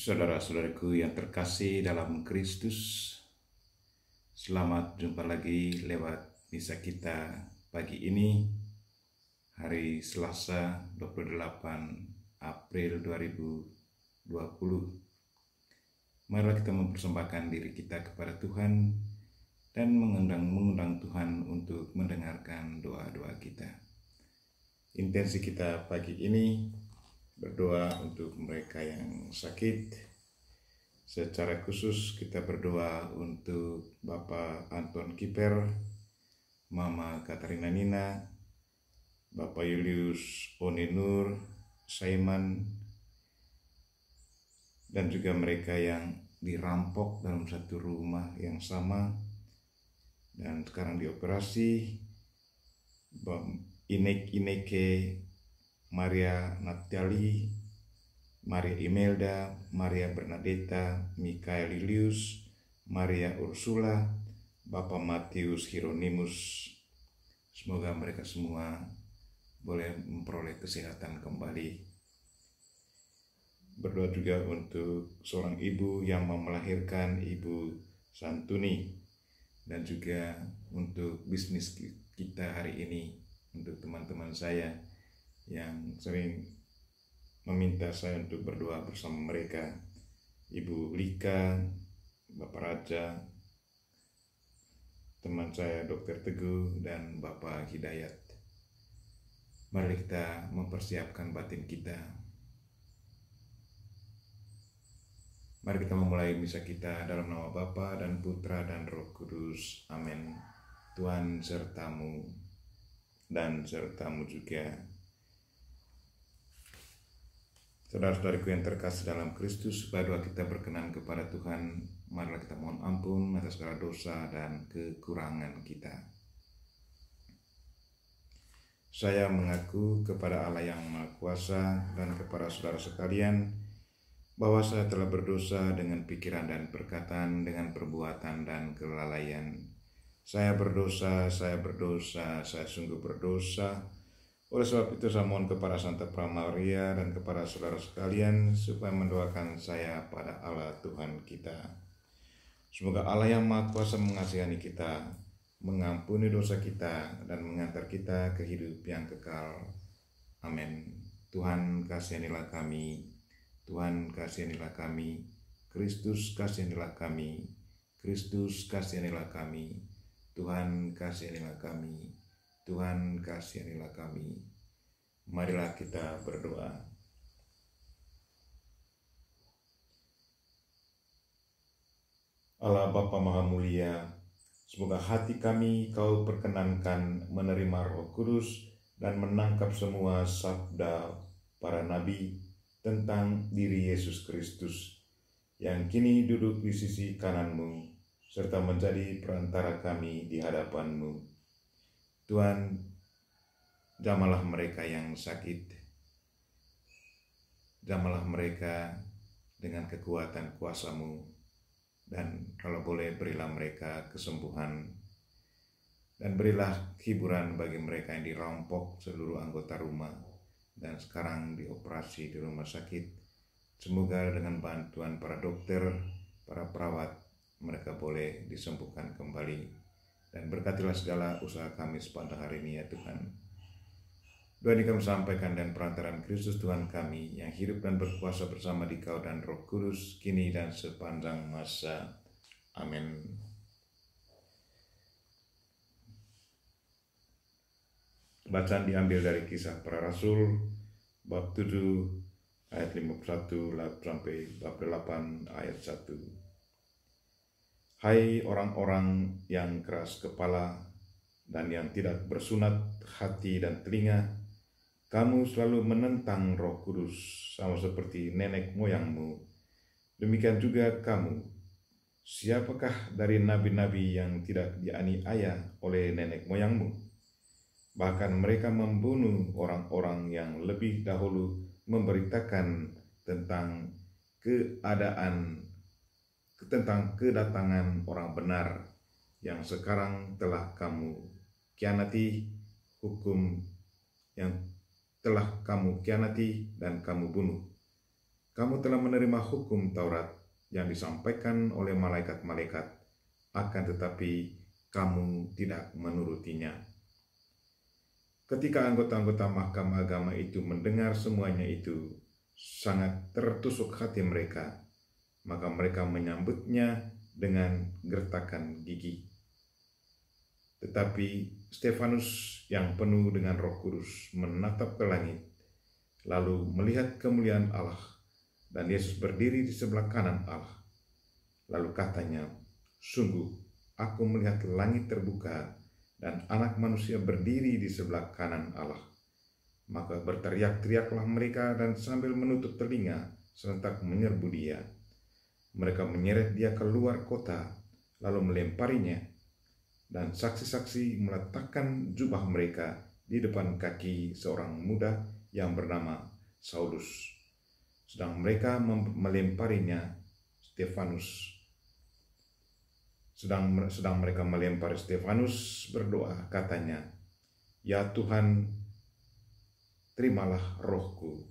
Saudara-saudaraku yang terkasih dalam Kristus, selamat jumpa lagi lewat misa kita pagi ini, hari Selasa 28 April 2020. Marilah kita mempersembahkan diri kita kepada Tuhan dan mengundang Tuhan untuk mendengarkan doa-doa kita. Intensi kita pagi ini berdoa untuk mereka yang sakit. Secara khusus kita berdoa untuk Bapak Anton Kiper, Mama Katarina Nina, Bapak Julius Oninur Saiman, dan juga mereka yang dirampok dalam satu rumah yang sama dan sekarang dioperasi. Ineke Maria Natali, Maria Imelda, Maria Bernadetta, Mikael Lilius, Maria Ursula, Bapak Matius Hieronymus. Semoga mereka semua boleh memperoleh kesehatan kembali. Berdoa juga untuk seorang ibu yang mau melahirkan, Ibu Santuni, dan juga untuk bisnis kita hari ini, untuk teman-teman saya yang sering meminta saya untuk berdoa bersama mereka, Ibu Lika, Bapak Raja, teman saya Dr. Teguh, dan Bapak Hidayat. Mari kita mempersiapkan batin kita. Mari kita memulai misa kita dalam nama Bapa dan Putra dan Roh Kudus. Amin. Tuhan sertamu dan sertamu juga. Saudara-saudariku yang terkasih dalam Kristus, supaya doa kita berkenan kepada Tuhan, marilah kita mohon ampun atas segala dosa dan kekurangan kita. Saya mengaku kepada Allah yang Maha Kuasa dan kepada saudara sekalian, bahwa saya telah berdosa dengan pikiran dan perkataan, dengan perbuatan dan kelalaian. Saya berdosa, saya sungguh berdosa. Oleh sebab itu saya mohon kepada Santa Pramaria dan kepada saudara sekalian supaya mendoakan saya pada Allah Tuhan kita. Semoga Allah yang Maha Kuasa mengasihani kita, mengampuni dosa kita, dan mengantar kita ke hidup yang kekal. Amin. Tuhan kasihanilah kami, Tuhan kasihanilah kami, Kristus kasihanilah kami, Kristus kasihanilah kami, Tuhan kasihanilah kami, Tuhan kasihanilah kami. Marilah kita berdoa. Allah Bapa Maha Mulia, semoga hati kami Kau perkenankan menerima Roh Kudus dan menangkap semua sabda para nabi tentang diri Yesus Kristus yang kini duduk di sisi kanan-Mu serta menjadi perantara kami di hadapan-Mu. Tuhan, jamalah mereka yang sakit, jamalah mereka dengan kekuatan kuasa-Mu, dan kalau boleh berilah mereka kesembuhan, dan berilah hiburan bagi mereka yang dirampok seluruh anggota rumah, dan sekarang dioperasi di rumah sakit. Semoga dengan bantuan para dokter, para perawat, mereka boleh disembuhkan kembali. Dan berkatilah segala usaha kami sepanjang hari ini ya Tuhan. Doa ini kami sampaikan dan perantaraan Kristus Tuhan kami yang hidup dan berkuasa bersama Dikau dan Roh Kudus, kini dan sepanjang masa. Amin. Bacaan diambil dari Kisah Para Rasul, bab 7 ayat 51 sampai bab 8 ayat 1. Hai orang-orang yang keras kepala dan yang tidak bersunat hati dan telinga, kamu selalu menentang Roh Kudus sama seperti nenek moyangmu. Demikian juga kamu. Siapakah dari nabi-nabi yang tidak dianiaya oleh nenek moyangmu? Bahkan mereka membunuh orang-orang yang lebih dahulu memberitakan tentang kedatangan orang benar yang sekarang telah kamu khianati, hukum yang telah kamu khianati dan kamu bunuh. kamu telah menerima hukum Taurat yang disampaikan oleh malaikat-malaikat, akan tetapi kamu tidak menurutinya. Ketika anggota-anggota Mahkamah Agama itu mendengar semuanya itu, sangat tertusuk hati mereka, maka mereka menyambutnya dengan gertakan gigi. Tetapi Stefanus yang penuh dengan Roh Kudus menatap ke langit, lalu melihat kemuliaan Allah dan Yesus berdiri di sebelah kanan Allah. Lalu katanya, sungguh aku melihat langit terbuka dan Anak Manusia berdiri di sebelah kanan Allah. Maka berteriak-teriaklah mereka dan sambil menutup telinga serentak menyerbu dia. Mereka menyeret dia keluar kota, lalu melemparinya, dan saksi-saksi meletakkan jubah mereka di depan kaki seorang muda yang bernama Saulus. Sedang mereka melemparinya, sedang mereka melempari Stefanus berdoa, katanya, ya Tuhan, terimalah rohku.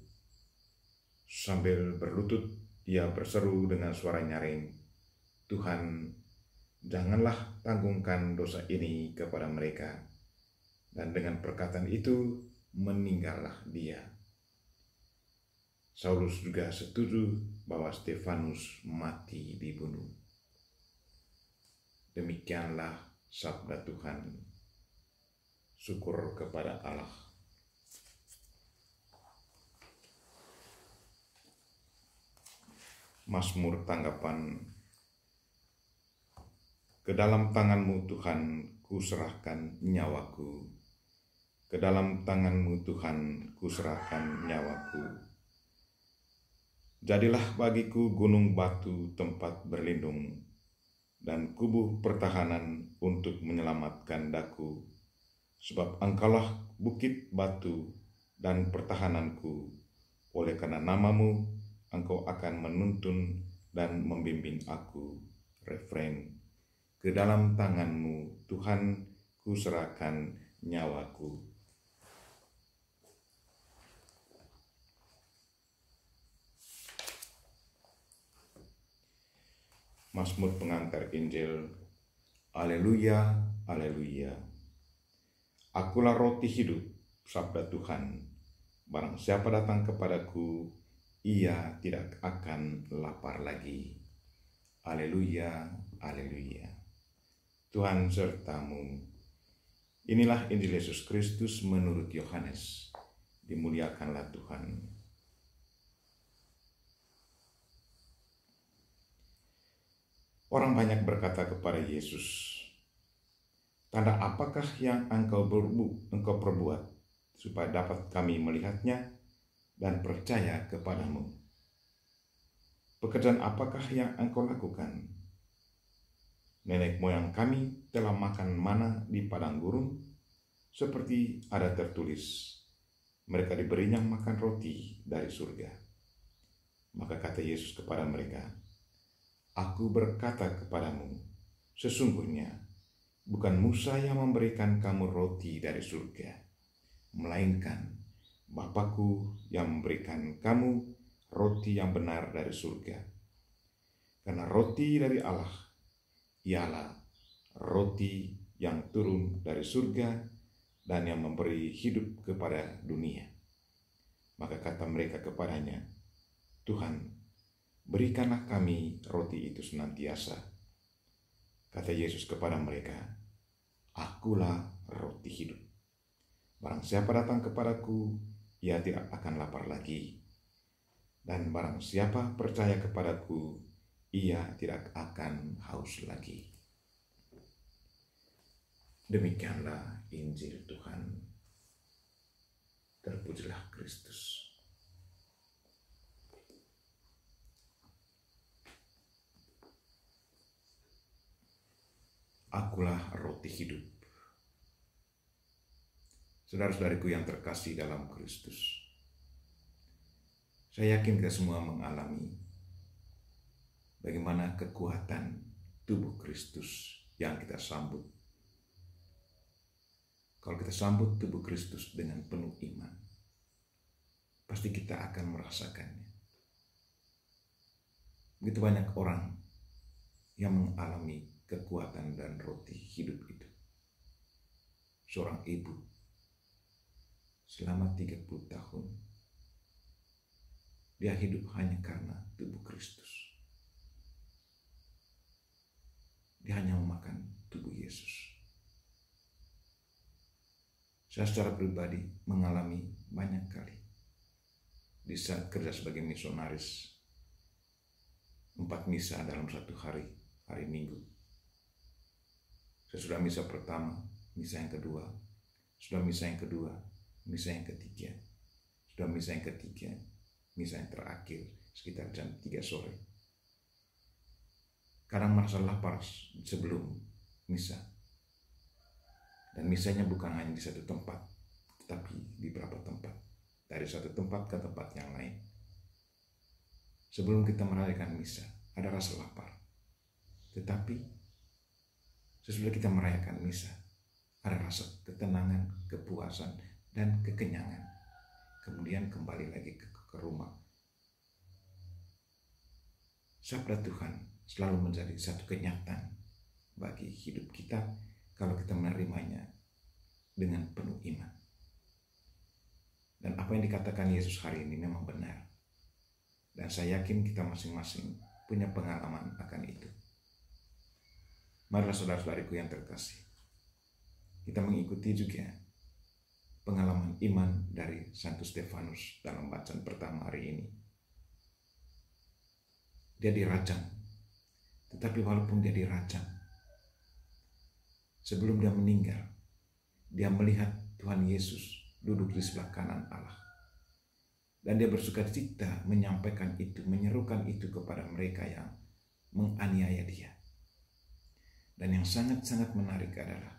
Sambil berlutut, dia berseru dengan suara nyaring, Tuhan, janganlah tanggungkan dosa ini kepada mereka. Dan dengan perkataan itu, meninggallah dia. Saulus juga setuju bahwa Stefanus mati dibunuh. Demikianlah sabda Tuhan. Syukur kepada Allah. Mazmur tanggapan. Ke dalam tangan-Mu Tuhan ku serahkan nyawaku. Ke dalam tangan-Mu Tuhan ku serahkan nyawaku. Jadilah bagiku gunung batu tempat berlindung, dan kubu pertahanan untuk menyelamatkan daku. Sebab Engkaulah bukit batu dan pertahananku. Oleh karena nama-Mu, Engkau akan menuntun dan membimbing aku. Refrain. Ke dalam tangan-Mu Tuhan ku serahkan nyawaku. Mazmur pengantar Injil. Haleluya, haleluya. Akulah roti hidup, sabda Tuhan. Barang siapa datang kepadaku, ia tidak akan lapar lagi. Haleluya, haleluya. Tuhan sertamu. Inilah Injil Yesus Kristus menurut Yohanes. Dimuliakanlah Tuhan. Orang banyak berkata kepada Yesus, tanda apakah yang engkau perbuat supaya dapat kami melihatnya dan percaya kepadamu? Pekerjaan apakah yang engkau lakukan? Nenek moyang kami telah makan mana di padang gurun, seperti ada tertulis, mereka diberinya makan roti dari surga. Maka kata Yesus kepada mereka, Aku berkata kepadamu, sesungguhnya bukan Musa yang memberikan kamu roti dari surga, melainkan Bapa-Ku yang memberikan kamu roti yang benar dari surga. Karena roti dari Allah ialah roti yang turun dari surga dan yang memberi hidup kepada dunia. Maka kata mereka kepadanya, Tuhan, berikanlah kami roti itu senantiasa. Kata Yesus kepada mereka, Akulah roti hidup. Barang siapa datang kepadaku, ia tidak akan lapar lagi. Dan barang siapa percaya kepadaku, ia tidak akan haus lagi. Demikianlah Injil Tuhan. Terpujilah Kristus. Akulah roti hidup. Saudara-saudariku yang terkasih dalam Kristus, saya yakin kita semua mengalami bagaimana kekuatan tubuh Kristus yang kita sambut. Kalau kita sambut tubuh Kristus dengan penuh iman, pasti kita akan merasakannya. Begitu banyak orang yang mengalami kekuatan dan roti hidup itu. Seorang ibu selama 30 tahun dia hidup hanya karena tubuh Kristus. Dia hanya memakan tubuh Yesus. Saya secara pribadi mengalami banyak kali di saat kerja sebagai misionaris 4 misa dalam satu hari Minggu. Sesudah misa pertama, misa yang kedua, sudah misa yang kedua, misa yang ketiga, sudah misa yang ketiga, misa yang terakhir sekitar jam 3 sore. Kadang merasa lapar sebelum misa. Dan misanya bukan hanya di satu tempat, tetapi di beberapa tempat. Dari satu tempat ke tempat yang lain. Sebelum kita merayakan misa, ada rasa lapar. Tetapi sesudah kita merayakan misa, ada rasa ketenangan, kepuasan, dan kekenyangan. Kemudian kembali lagi ke rumah. Sabda Tuhan selalu menjadi satu kenyataan bagi hidup kita kalau kita menerimanya dengan penuh iman. Dan apa yang dikatakan Yesus hari ini memang benar. Dan saya yakin kita masing-masing punya pengalaman akan itu. Marilah saudara-saudariku yang terkasih, kita mengikuti juga pengalaman iman dari Santo Stefanus dalam bacaan pertama hari ini. Dia dirajam, tetapi walaupun dia dirajam, sebelum dia meninggal, dia melihat Tuhan Yesus duduk di sebelah kanan Allah. Dan dia bersukacita menyampaikan itu, menyerukan itu kepada mereka yang menganiaya dia. Dan yang sangat-sangat menarik adalah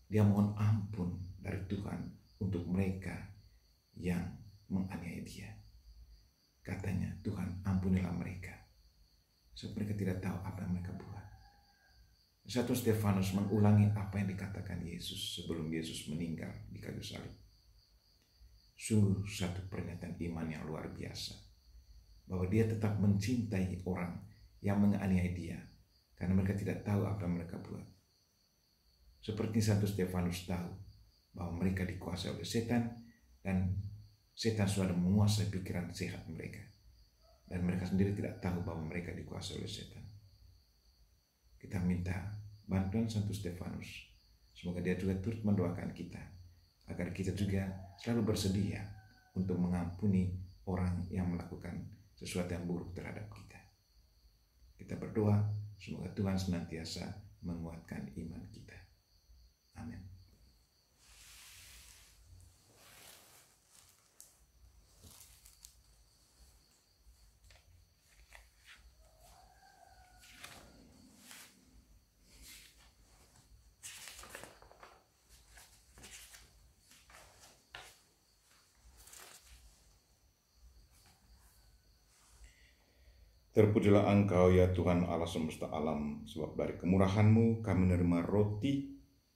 dia mohon ampun dari Tuhan untuk mereka yang menganiaya dia. Katanya, Tuhan ampunilah mereka, sebab mereka tidak tahu apa yang mereka buat. Santo Stefanus mengulangi apa yang dikatakan Yesus sebelum Yesus meninggal di kayu salib. Sungguh satu pernyataan iman yang luar biasa, bahwa dia tetap mencintai orang yang menganiaya dia, karena mereka tidak tahu apa yang mereka buat. Seperti Santo Stefanus tahu bahwa mereka dikuasai oleh setan, dan setan sudah menguasai pikiran sehat mereka, dan mereka sendiri tidak tahu bahwa mereka dikuasai oleh setan. Kita minta bantuan Santo Stefanus, semoga dia juga turut mendoakan kita, agar kita juga selalu bersedia untuk mengampuni orang yang melakukan sesuatu yang buruk terhadap kita. Kita berdoa, semoga Tuhan senantiasa menguatkan iman kita. Amin. Terpujilah Engkau ya Tuhan Allah semesta alam, sebab dari kemurahan-Mu kami menerima roti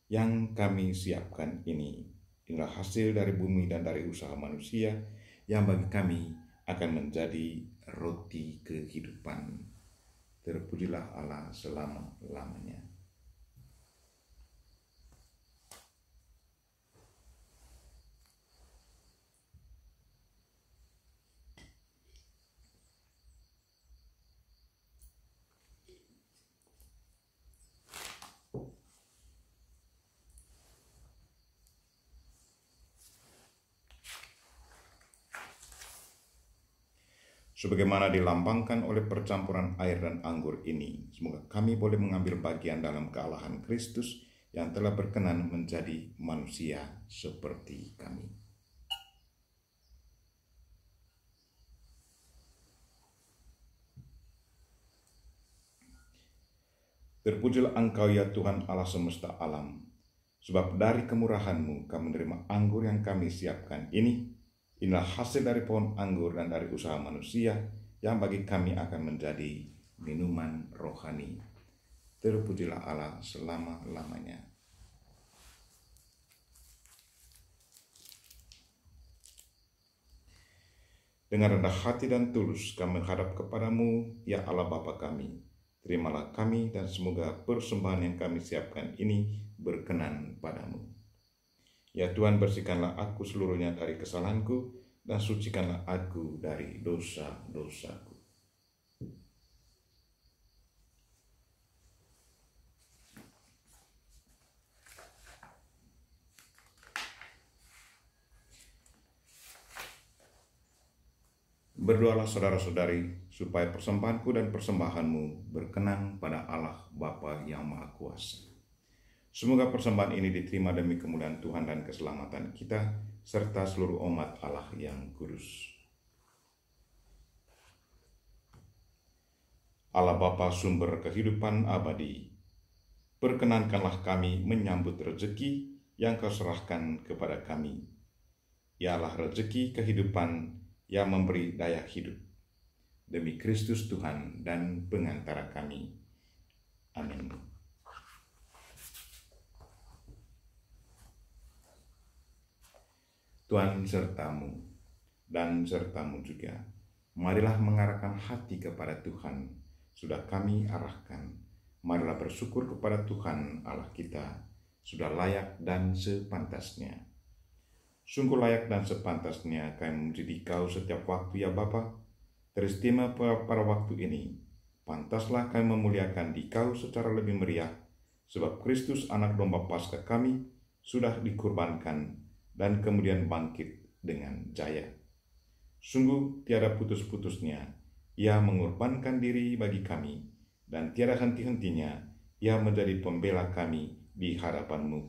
yang kami siapkan ini. Inilah hasil dari bumi dan dari usaha manusia yang bagi kami akan menjadi roti kehidupan. Terpujilah Allah selama-lamanya. Sebagaimana dilambangkan oleh percampuran air dan anggur ini, semoga kami boleh mengambil bagian dalam kealahan Kristus yang telah berkenan menjadi manusia seperti kami. Terpujilah Engkau ya Tuhan Allah semesta alam, sebab dari kemurahan-Mu kami menerima anggur yang kami siapkan ini. Inilah hasil dari pohon anggur dan dari usaha manusia yang bagi kami akan menjadi minuman rohani. Terpujilah Allah selama-lamanya. Dengan rendah hati dan tulus kami menghadap kepadamu, ya Allah Bapa kami. Terimalah kami dan semoga persembahan yang kami siapkan ini berkenan padamu. Ya Tuhan, bersihkanlah aku seluruhnya dari kesalahanku dan sucikanlah aku dari dosa-dosaku. Berdoalah saudara-saudari, supaya persembahanku dan persembahanmu berkenan pada Allah Bapa yang Maha Kuasa. Semoga persembahan ini diterima demi kemuliaan Tuhan dan keselamatan kita, serta seluruh umat Allah yang kudus. Allah Bapa sumber kehidupan abadi, perkenankanlah kami menyambut rezeki yang Kau serahkan kepada kami. Ialah rezeki kehidupan yang memberi daya hidup. Demi Kristus Tuhan dan pengantara kami. Amin. Tuhan sertamu dan sertamu juga. Marilah mengarahkan hati kepada Tuhan. Sudah kami arahkan. Marilah bersyukur kepada Tuhan Allah kita. Sudah layak dan sepantasnya. Sungguh layak dan sepantasnya kami memuji Dikau setiap waktu, ya Bapa. Teristimewa pada waktu ini, pantaslah kami memuliakan Dikau secara lebih meriah, sebab Kristus anak domba Paskah kami sudah dikurbankan dan kemudian bangkit dengan jaya. Sungguh tiada putus-putusnya, Ia mengorbankan diri bagi kami, dan tiada henti-hentinya Ia menjadi pembela kami di hadapan-Mu.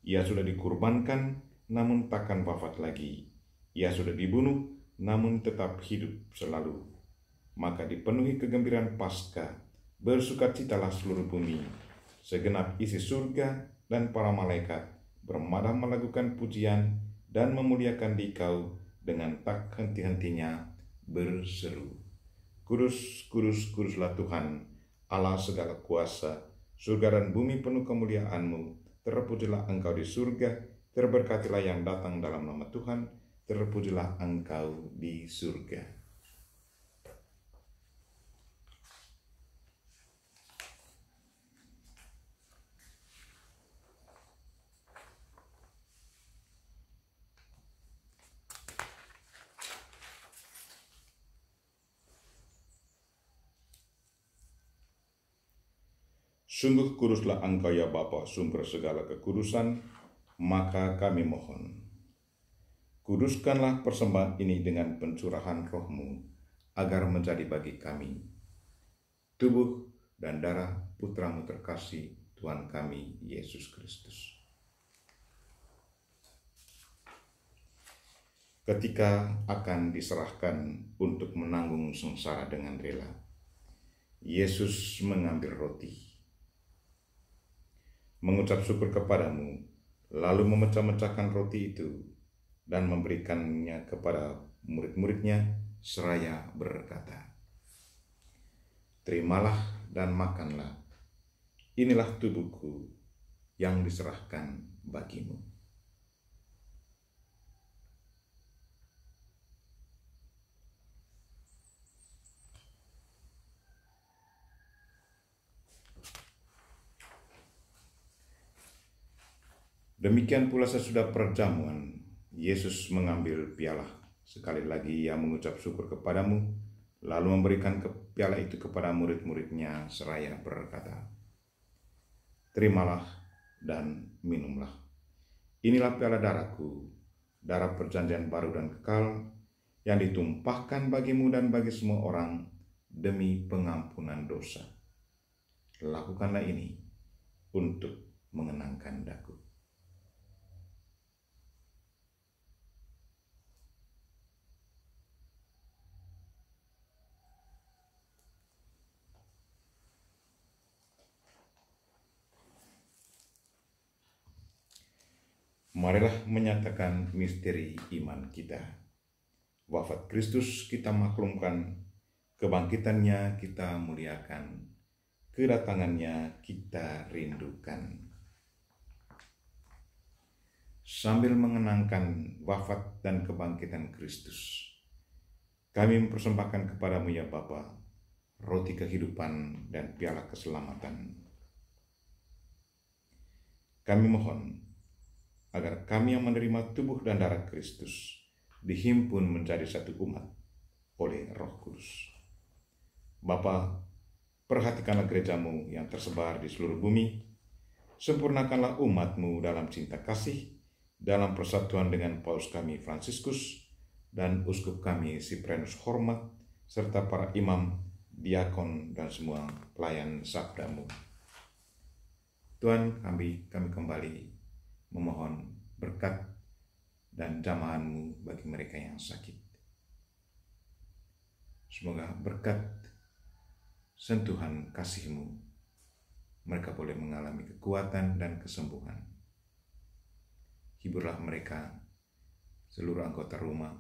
Ia sudah dikurbankan, namun takkan wafat lagi. Ia sudah dibunuh, namun tetap hidup selalu. Maka dipenuhi kegembiraan Paskah, bersukacitalah seluruh bumi. Segenap isi surga dan para malaikat bermadam melakukan pujian dan memuliakan Dikau dengan tak henti-hentinya berseru. Kudus, kudus, kuduslah Tuhan, Allah segala kuasa, surga dan bumi penuh kemuliaan-Mu. Terpujilah Engkau di surga, terberkatilah yang datang dalam nama Tuhan, terpujilah Engkau di surga. Sungguh kuduslah Engkau, ya Bapa, sumber segala kekudusan, maka kami mohon, kuduskanlah persembahan ini dengan pencurahan roh-Mu, agar menjadi bagi kami tubuh dan darah Putra-Mu terkasih, Tuhan kami, Yesus Kristus. Ketika akan diserahkan untuk menanggung sengsara dengan rela, Yesus mengambil roti, mengucap syukur kepadamu, lalu memecah-mecahkan roti itu dan memberikannya kepada murid-muridnya seraya berkata, "Terimalah dan makanlah, inilah tubuhku yang diserahkan bagimu." Demikian pula sesudah perjamuan, Yesus mengambil piala. Sekali lagi Ia mengucap syukur kepadamu, lalu memberikan piala itu kepada murid-muridnya seraya berkata, "Terimalah dan minumlah. Inilah piala darahku, darah perjanjian baru dan kekal, yang ditumpahkan bagimu dan bagi semua orang demi pengampunan dosa. Lakukanlah ini untuk mengenangkan daku." Marilah menyatakan misteri iman kita. Wafat Kristus kita maklumkan, kebangkitannya kita muliakan, kedatangannya kita rindukan. Sambil mengenangkan wafat dan kebangkitan Kristus, Kami mempersembahkan kepadamu ya Bapa, roti kehidupan dan piala keselamatan. Kami mohon agar kami yang menerima tubuh dan darah Kristus dihimpun menjadi satu umat oleh Roh Kudus. Bapa, perhatikanlah gerejamu yang tersebar di seluruh bumi. Sempurnakanlah umatmu dalam cinta kasih, dalam persatuan dengan Paus kami Fransiskus dan uskup kami Siprenus Hormat, serta para imam, diakon, dan semua pelayan sabdamu. Tuhan, kami kembali memohon berkat dan jamahanmu bagi mereka yang sakit. Semoga berkat sentuhan kasih-Mu, mereka boleh mengalami kekuatan dan kesembuhan. Hiburlah mereka, seluruh anggota rumah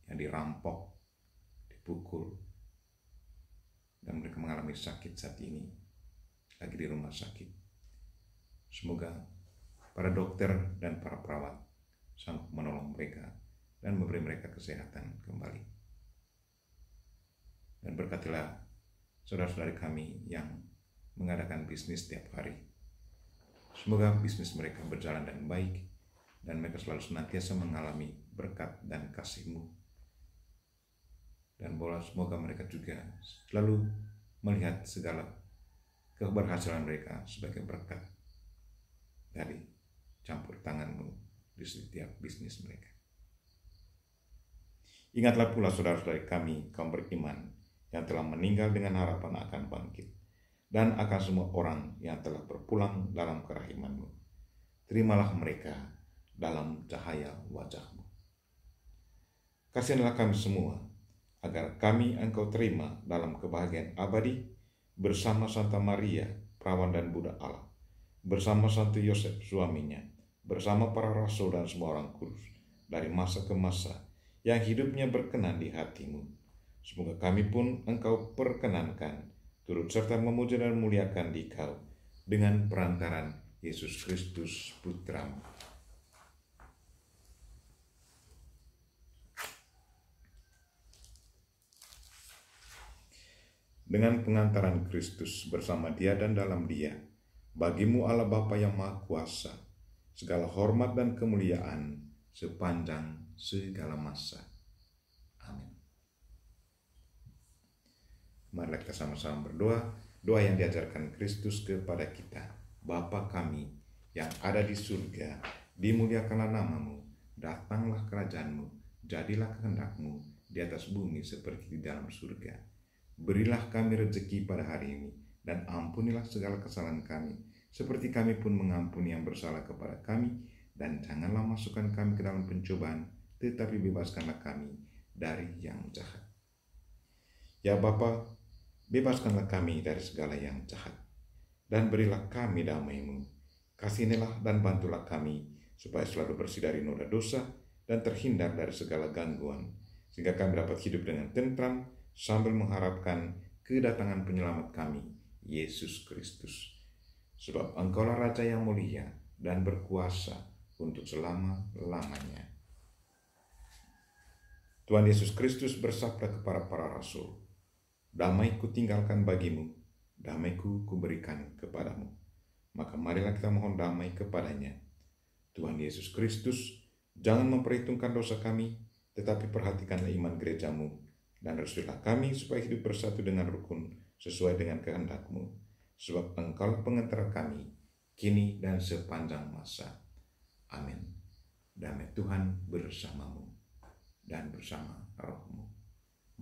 yang dirampok, dipukul, dan mereka mengalami sakit saat ini, lagi di rumah sakit. Semoga para dokter dan para perawat sanggup menolong mereka dan memberi mereka kesehatan kembali. Dan berkatilah saudara-saudari kami yang mengadakan bisnis setiap hari. Semoga bisnis mereka berjalan dengan baik dan mereka selalu senantiasa mengalami berkat dan kasih-Mu. Dan semoga mereka juga selalu melihat segala keberhasilan mereka sebagai berkat dari campur tangan-Mu di setiap bisnis mereka. Ingatlah pula saudara-saudari kami, kaum beriman, yang telah meninggal dengan harapan akan bangkit, dan akan semua orang yang telah berpulang dalam kerahiman-Mu. Terimalah mereka dalam cahaya wajah-Mu. Kasihanlah kami semua, agar kami Engkau terima dalam kebahagiaan abadi, bersama Santa Maria, perawan dan Budak Allah, bersama Santo Yosef suaminya, bersama para rasul dan semua orang kudus, dari masa ke masa, yang hidupnya berkenan di hati-Mu. Semoga kami pun Engkau perkenankan, turut serta memuja dan memuliakan Dikau, dengan perantaran Yesus Kristus Putra-Mu. Dengan pengantaran Kristus bersama Dia dan dalam Dia, bagi-Mu Allah Bapa yang Maha Kuasa, segala hormat dan kemuliaan sepanjang segala masa. Amin. Marilah kita sama-sama berdoa, doa yang diajarkan Kristus kepada kita. Bapa kami yang ada di surga, dimuliakanlah nama-Mu, datanglah kerajaan-Mu, jadilah kehendak-Mu di atas bumi seperti di dalam surga. Berilah kami rezeki pada hari ini, dan ampunilah segala kesalahan kami, seperti kami pun mengampuni yang bersalah kepada kami, dan janganlah masukkan kami ke dalam pencobaan, tetapi bebaskanlah kami dari yang jahat. Ya Bapa, bebaskanlah kami dari segala yang jahat, dan berilah kami damai-Mu. Kasihanilah dan bantulah kami, supaya selalu bersih dari noda dosa, dan terhindar dari segala gangguan, sehingga kami dapat hidup dengan tentram, sambil mengharapkan kedatangan penyelamat kami, Yesus Kristus. Sebab Engkaulah Raja yang mulia dan berkuasa untuk selama-lamanya. Tuhan Yesus Kristus bersabda kepada para rasul, "Damai kutinggalkan bagimu, damai-Ku kuberikan kepadamu." Maka marilah kita mohon damai kepadanya. Tuhan Yesus Kristus, jangan memperhitungkan dosa kami, tetapi perhatikanlah iman gereja-Mu, dan restuilah kami supaya hidup bersatu dengan rukun sesuai dengan kehendak-Mu. Sebab Engkaulah pengantara kami, kini dan sepanjang masa. Amin. Damai Tuhan bersamamu dan bersama roh-Mu.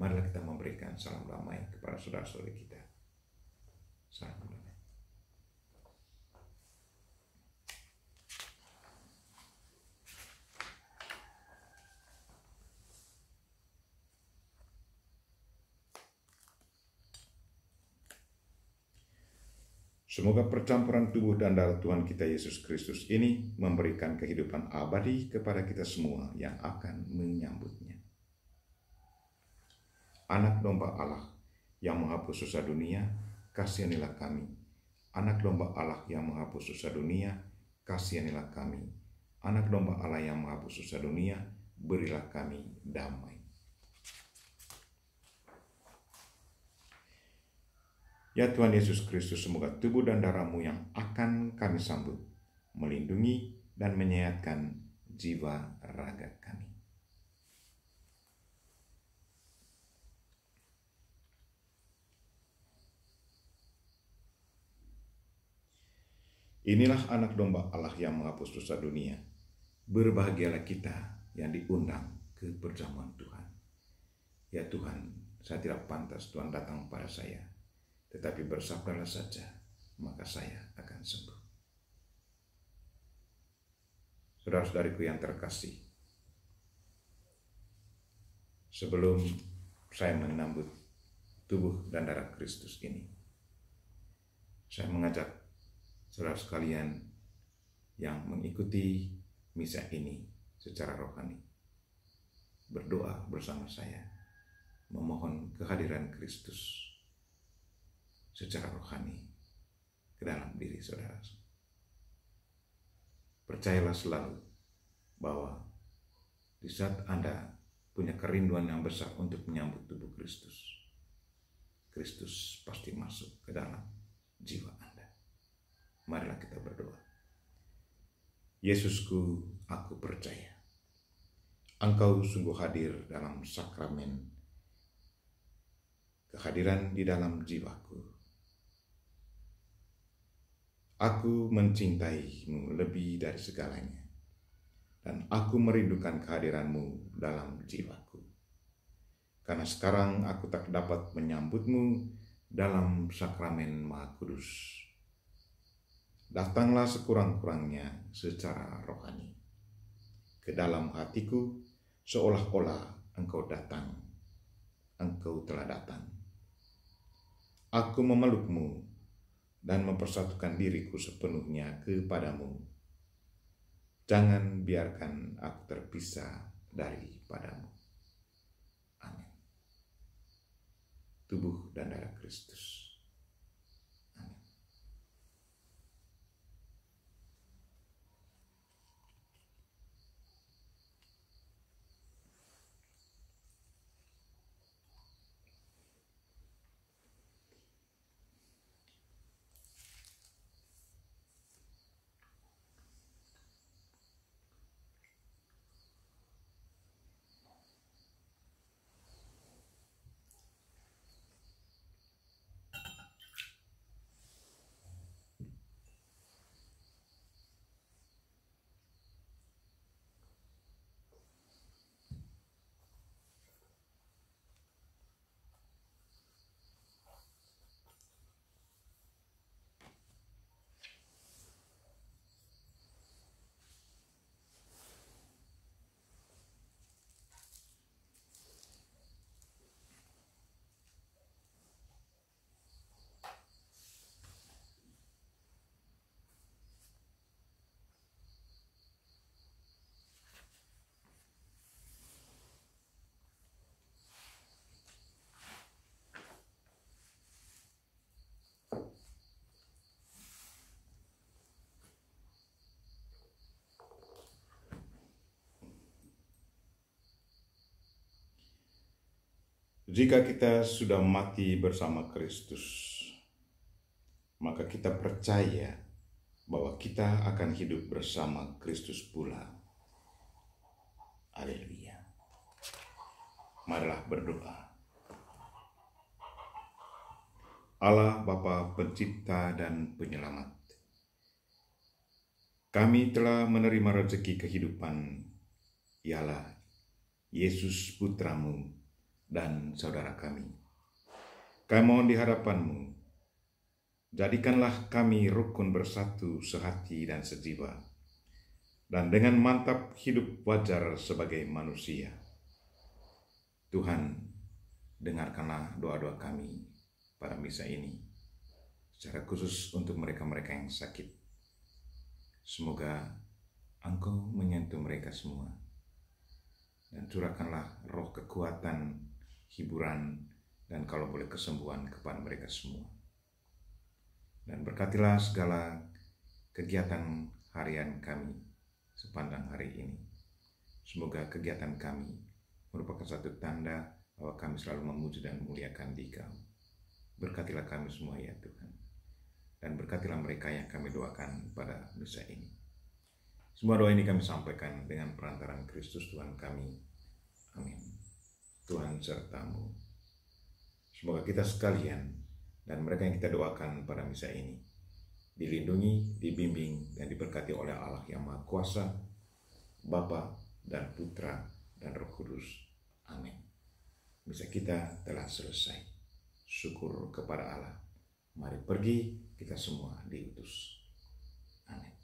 Marilah kita memberikan salam damai kepada saudara-saudari kita. Salam damai. Semoga percampuran tubuh dan darah Tuhan kita Yesus Kristus ini memberikan kehidupan abadi kepada kita semua yang akan menyambutnya. Anak domba Allah yang menghapus dosa dunia, kasihanilah kami. Anak domba Allah yang menghapus dosa dunia, kasihanilah kami. Anak domba Allah yang menghapus dosa dunia, berilah kami damai. Ya Tuhan Yesus Kristus, semoga tubuh dan darah-Mu yang akan kami sambut melindungi dan menyehatkan jiwa raga kami. Inilah anak domba Allah yang menghapus dosa dunia. Berbahagialah kita yang diundang ke perjamuan Tuhan. Ya Tuhan, saya tidak pantas Tuhan datang pada saya, tetapi bersabdalah saja, maka saya akan sembuh. Saudara-saudariku yang terkasih, sebelum saya menambut tubuh dan darah Kristus ini, saya mengajak saudara sekalian yang mengikuti misa ini secara rohani berdoa bersama saya, memohon kehadiran Kristus secara rohani ke dalam diri saudara. Percayalah selalu bahwa di saat Anda punya kerinduan yang besar untuk menyambut tubuh Kristus, Kristus pasti masuk ke dalam jiwa Anda. Marilah kita berdoa. Yesusku, aku percaya Engkau sungguh hadir dalam sakramen kehadiran di dalam jiwaku. Aku mencintai-Mu lebih dari segalanya, dan aku merindukan kehadiran-Mu dalam jiwaku. Karena sekarang aku tak dapat menyambut-Mu dalam sakramen Maha Kudus. Datanglah sekurang-kurangnya secara rohani ke dalam hatiku, seolah-olah Engkau datang, Engkau telah datang. Aku memeluk-Mu dan mempersatukan diriku sepenuhnya kepadamu. Jangan biarkan aku terpisah daripadamu. Amin. Tubuh dan darah Kristus. Amin. Jika kita sudah mati bersama Kristus, maka kita percaya bahwa kita akan hidup bersama Kristus pula. Haleluya. Marilah berdoa. Allah Bapa Pencipta dan Penyelamat, kami telah menerima rezeki kehidupan, ialah Yesus Putramu dan saudara kami. Kami mohon di hadapan-Mu, jadikanlah kami rukun bersatu sehati dan sejiwa, dan dengan mantap hidup wajar sebagai manusia. Tuhan, dengarkanlah doa-doa kami pada misa ini, secara khusus untuk mereka-mereka yang sakit. Semoga Engkau menyentuh mereka semua, dan curahkanlah roh kekuatan, hiburan, dan kalau boleh kesembuhan kepada mereka semua. Dan berkatilah segala kegiatan harian kami sepanjang hari ini. Semoga kegiatan kami merupakan satu tanda bahwa kami selalu memuji dan memuliakan Dikau. Berkatilah kami semua ya Tuhan. Dan berkatilah mereka yang kami doakan pada misa ini. Semua doa ini kami sampaikan dengan perantaraan Kristus Tuhan kami. Amin. Tuhan sertamu. Semoga kita sekalian dan mereka yang kita doakan pada misa ini dilindungi, dibimbing, dan diberkati oleh Allah yang Maha Kuasa, Bapa dan Putra dan Roh Kudus. Amin. Misa kita telah selesai. Syukur kepada Allah. Mari pergi, kita semua diutus. Amin.